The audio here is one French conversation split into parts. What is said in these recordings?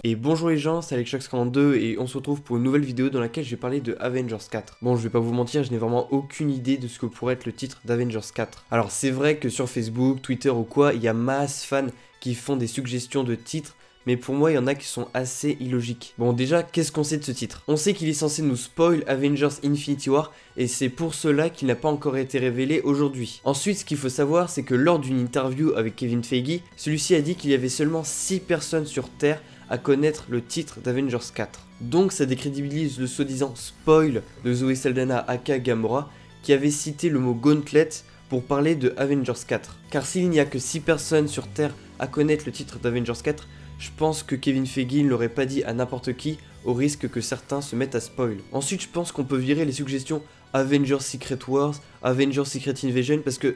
Et bonjour les gens, c'est AlexShox42 et on se retrouve pour une nouvelle vidéo dans laquelle je vais parler de Avengers 4. Bon, je vais pas vous mentir, je n'ai vraiment aucune idée de ce que pourrait être le titre d'Avengers 4. Alors c'est vrai que sur Facebook, Twitter ou quoi, il y a masse fans qui font des suggestions de titres, mais pour moi il y en a qui sont assez illogiques. Bon déjà, qu'est-ce qu'on sait de ce titre? On sait qu'il est censé nous spoil Avengers Infinity War, et c'est pour cela qu'il n'a pas encore été révélé aujourd'hui. Ensuite, ce qu'il faut savoir, c'est que lors d'une interview avec Kevin Feige, celui-ci a dit qu'il y avait seulement 6 personnes sur Terre à connaître le titre d'Avengers 4. Donc ça décrédibilise le soi-disant spoil de Zoe Saldana aka Gamora, qui avait cité le mot Gauntlet pour parler de Avengers 4. Car s'il n'y a que 6 personnes sur Terre à connaître le titre d'Avengers 4, je pense que Kevin Feige ne l'aurait pas dit à n'importe qui, au risque que certains se mettent à spoil. Ensuite, je pense qu'on peut virer les suggestions Avengers Secret Wars, Avengers Secret Invasion, parce que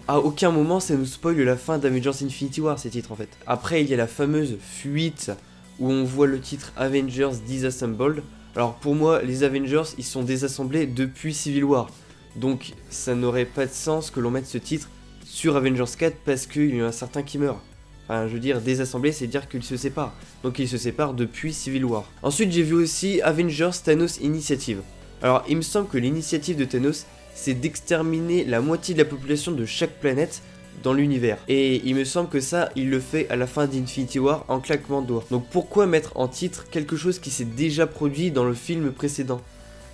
à aucun moment ça nous spoil la fin d'Avengers Infinity War, ces titres en fait. Après, il y a la fameuse fuite où on voit le titre Avengers Disassembled. Alors pour moi, les Avengers, ils sont désassemblés depuis Civil War. Donc ça n'aurait pas de sens que l'on mette ce titre sur Avengers 4 parce qu'il y en a certains qui meurent. Enfin, je veux dire, désassemblés, c'est dire qu'ils se séparent. Donc ils se séparent depuis Civil War. Ensuite, j'ai vu aussi Avengers Thanos Initiative. Alors, il me semble que l'initiative de Thanos, c'est d'exterminer la moitié de la population de chaque planète dans l'univers. Et il me semble que ça, il le fait à la fin d'Infinity War en claquement de doigts. Donc pourquoi mettre en titre quelque chose qui s'est déjà produit dans le film précédent?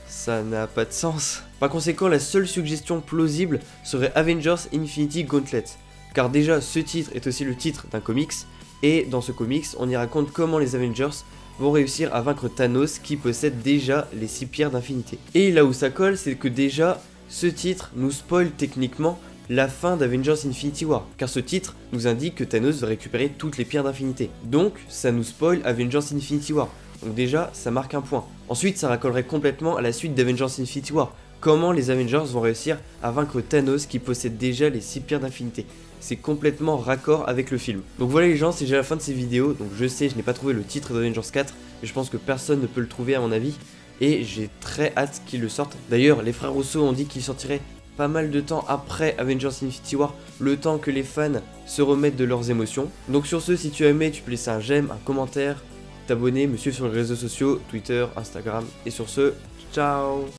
Ça n'a pas de sens. Par conséquent, la seule suggestion plausible serait Avengers Infinity Gauntlet. Car déjà, ce titre est aussi le titre d'un comics, et dans ce comics, on y raconte comment les Avengers vont réussir à vaincre Thanos qui possède déjà les 6 pierres d'infinité. Et là où ça colle, c'est que déjà, ce titre nous spoil techniquement la fin d'Avengers Infinity War, car ce titre nous indique que Thanos va récupérer toutes les pierres d'infinité. Donc, ça nous spoil Avengers Infinity War. Donc déjà, ça marque un point. Ensuite, ça raccollerait complètement à la suite d'Avengers Infinity War. Comment les Avengers vont réussir à vaincre Thanos qui possède déjà les 6 pierres d'infinité. C'est complètement raccord avec le film. Donc voilà les gens, c'est déjà la fin de ces vidéos. Donc je sais, je n'ai pas trouvé le titre d'Avengers 4, mais je pense que personne ne peut le trouver à mon avis. Et j'ai très hâte qu'il le sorte. D'ailleurs, les frères Rousseau ont dit qu'il sortirait pas mal de temps après Avengers Infinity War, le temps que les fans se remettent de leurs émotions. Donc sur ce, si tu as aimé, tu peux laisser un j'aime, un commentaire, t'abonner, me suivre sur les réseaux sociaux, Twitter, Instagram. Et sur ce, ciao!